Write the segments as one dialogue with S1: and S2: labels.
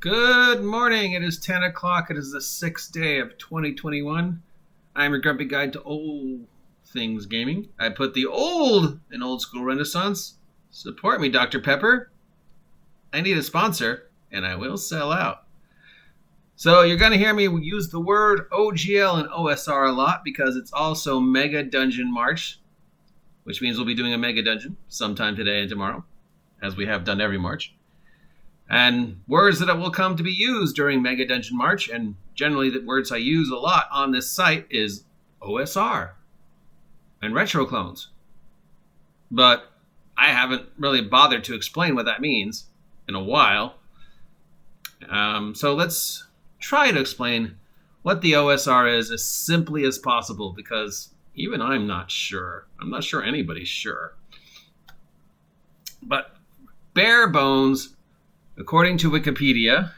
S1: Good morning. It is 10 o'clock. It is the 6th day of 2021. I'm your grumpy guide to old things gaming. I put the old in old school renaissance. Support me, Dr. Pepper. I need a sponsor, and I will sell out. So you're going to hear me use the word OGL and OSR a lot because it's also Mega Dungeon March, which means we'll be doing a Mega Dungeon sometime today and tomorrow, as we have done every March. And words that will come to be used during Mega Dungeon March, and generally the words I use a lot on this site is OSR and retro clones. But I haven't really bothered to explain what that means in a while. So let's try to explain what the OSR is as simply as possible, because even I'm not sure. I'm not sure anybody's sure. But bare bones, according to Wikipedia,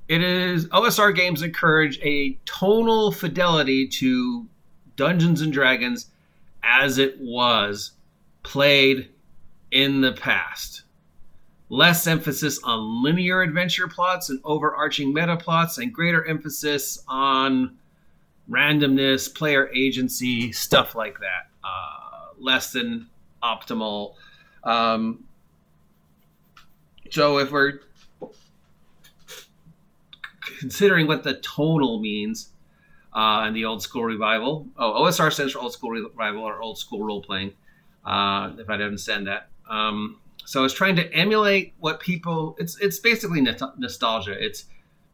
S1: it is OSR games encourage a tonal fidelity to Dungeons and Dragons as it was played in the past. Less emphasis on linear adventure plots and overarching meta plots, and greater emphasis on randomness, player agency, stuff like that. Less than optimal. So if we're considering what the tonal means in the old school revival, OSR stands for old school revival or old school role playing, if I didn't send that. So it's trying to emulate what people, it's basically nostalgia. It's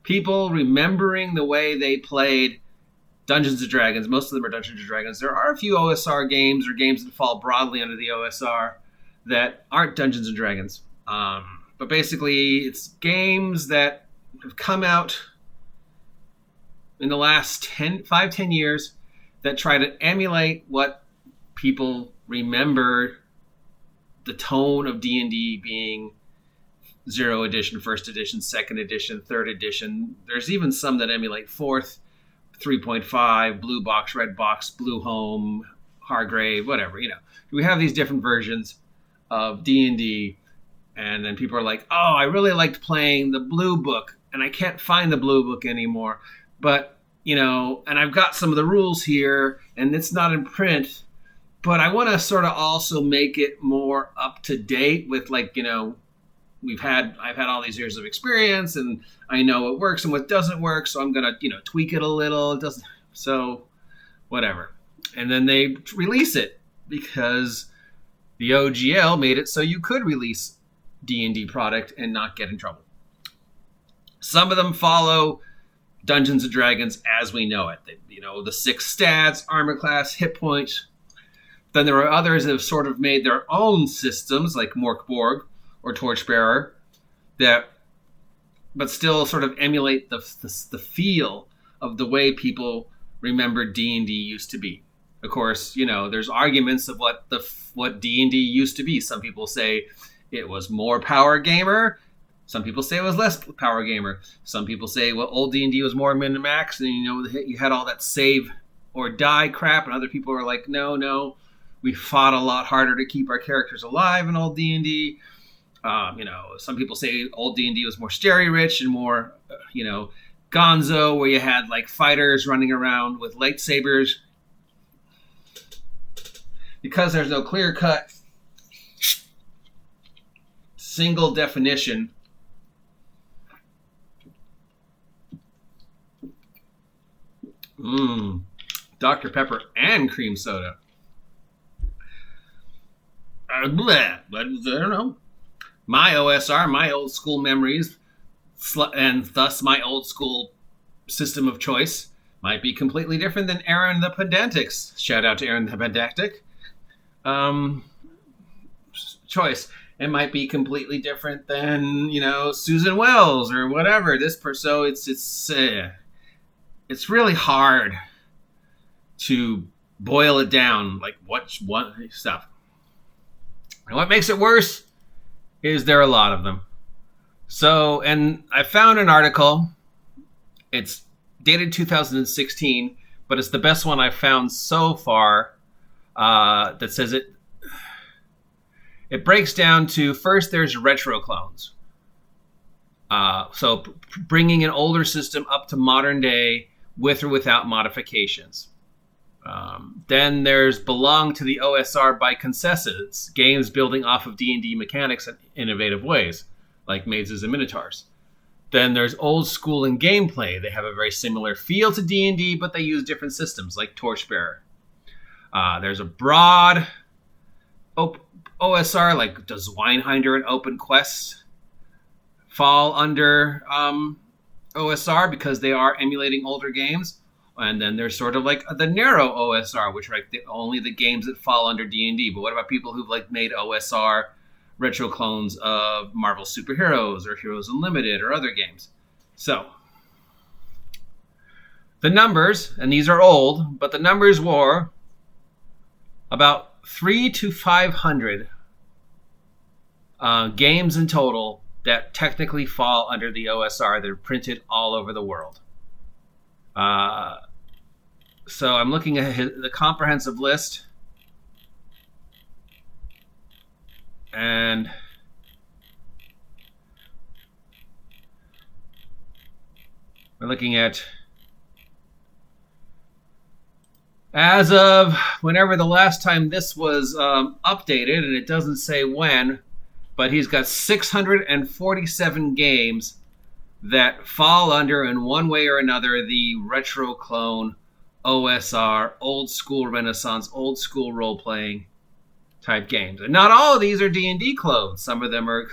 S1: people remembering the way they played Dungeons & Dragons. Most of them are Dungeons & Dragons. There are a few OSR games or games that fall broadly under the OSR that aren't Dungeons & Dragons. But basically, it's games that have come out in the last 10 years that try to emulate what people remember the tone of D&D being 0th edition, 1st edition, 2nd edition, 3rd edition. There's even some that emulate 4th, 3.5, blue box, red box, blue home, Hargrave, whatever. We have these different versions of D&D. And then people are like, oh, I really liked playing the blue book, and I can't find the blue book anymore. But, and I've got some of the rules here, and it's not in print. But I want to sort of also make it more up to date with, I've had all these years of experience, and I know what works and what doesn't work. So I'm going to, tweak it a little. It doesn't. So whatever. And then they release it because the OGL made it so you could release D&D product and not get in trouble. Some of them follow Dungeons & Dragons as we know it. The 6 stats, armor class, hit points. Then there are others that have sort of made their own systems, like Morkborg or Torchbearer, but still sort of emulate the feel of the way people remember D&D used to be. Of course, there's arguments of what D&D used to be. Some people say it was more power gamer. Some people say it was less power gamer. Some people say, old D&D was more min max, and you had all that save or die crap. And other people are like, no, we fought a lot harder to keep our characters alive in old D&D. Some people say old D&D was more story rich and more, gonzo, where you had like fighters running around with lightsabers. Because there's no clear cut single definition, Dr. Pepper and cream soda. But I don't know. My OSR, my old school memories, and thus my old school system of choice might be completely different than Aaron the Pedantic's. Shout out to Aaron the Pedantic. Choice. It might be completely different than, Susan Wells or whatever. So it's really hard to boil it down, like what stuff. And what makes it worse is there are a lot of them. So, and I found an article. It's dated 2016, but it's the best one I've found so far that says it breaks down to, first there's retro clones. So bringing an older system up to modern day with or without modifications. Then there's belong to the OSR by consensus, games building off of D&D mechanics in innovative ways, like Mazes and Minotaurs. Then there's old school in gameplay. They have a very similar feel to D&D, but they use different systems, like Torchbearer. There's a broad OSR, like does Winehinder and Open Quest fall under OSR because they are emulating older games? And then there's sort of like the narrow OSR, which are like only the games that fall under D&D. But what about people who've like made OSR retro clones of Marvel Superheroes or Heroes Unlimited or other games? So the numbers, and these are old, but the numbers were about 300 to 500 games in total that technically fall under the OSR. They're printed all over the world. So I'm looking at the comprehensive list, and we're looking at, as of whenever the last time this was updated, and it doesn't say when, but he's got 647 games that fall under, in one way or another, the retro clone OSR, old school Renaissance, old school role-playing type games. And not all of these are D&D clones. Some of them are,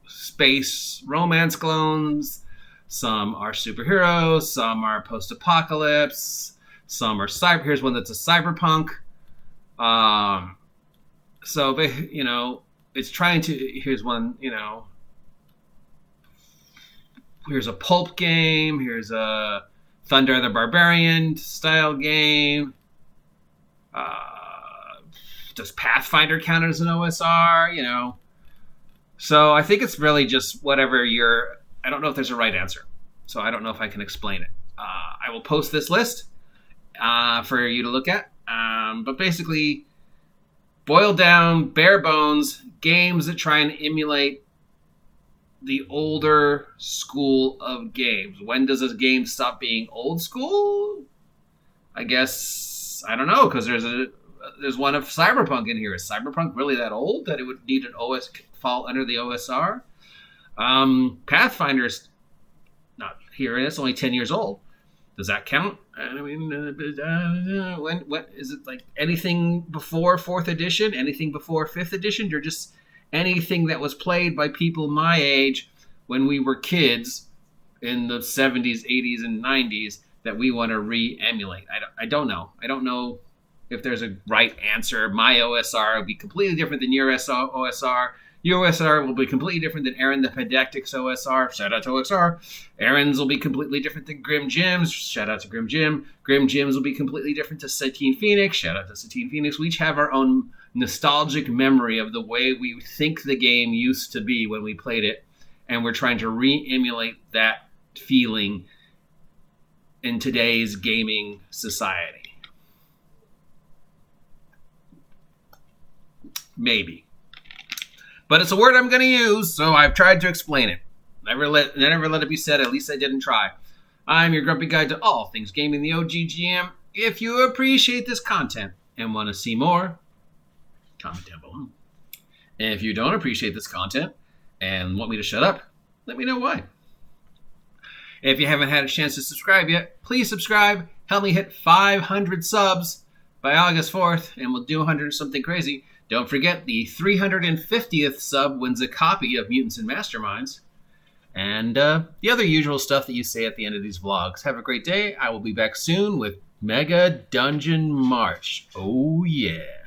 S1: space romance clones. Some are superheroes. Some are post-apocalypse. Some are cyber. Here's one that's a cyberpunk. So, it's trying to, here's one, here's a pulp game. Here's a Thunder the Barbarian style game. Does Pathfinder count as an OSR? So I think it's really just whatever I don't know if there's a right answer. So I don't know if I can explain it. I will post this list for you to look at. But basically, boiled down, bare bones, games that try and emulate the older school of games. When does a game stop being old school? I guess, I don't know, because there's one of Cyberpunk in here. Is Cyberpunk really that old that it would need an fall under the OSR? Pathfinder's not here, and it's only 10 years old. Does that count? I mean, when is it, like anything before 4th edition, anything before 5th edition, or just anything that was played by people my age when we were kids in the 70s, 80s, and 90s that we want to re-emulate? I don't know. I don't know if there's a right answer. My OSR will be completely different than your OSR. Your OSR will be completely different than Aaron the Pedantic's OSR. Shout out to OSR. Aaron's will be completely different than Grim Jim's. Shout out to Grim Jim. Grim Jim's will be completely different to Satine Phoenix. Shout out to Satine Phoenix. We each have our own nostalgic memory of the way we think the game used to be when we played it, and we're trying to re-emulate that feeling in today's gaming society. Maybe. But it's a word I'm going to use, so I've tried to explain it. Never let it be said, at least I didn't try. I'm your grumpy guide to all things gaming, the OGGM. If you appreciate this content and want to see more, comment down below. And if you don't appreciate this content and want me to shut up, let me know why. If you haven't had a chance to subscribe yet, please subscribe. Help me hit 500 subs by August 4th, and we'll do 100 something crazy. Don't forget, the 350th sub wins a copy of Mutants and Masterminds. And the other usual stuff that you say at the end of these vlogs. Have a great day. I will be back soon with Mega Dungeon March. Oh, yeah.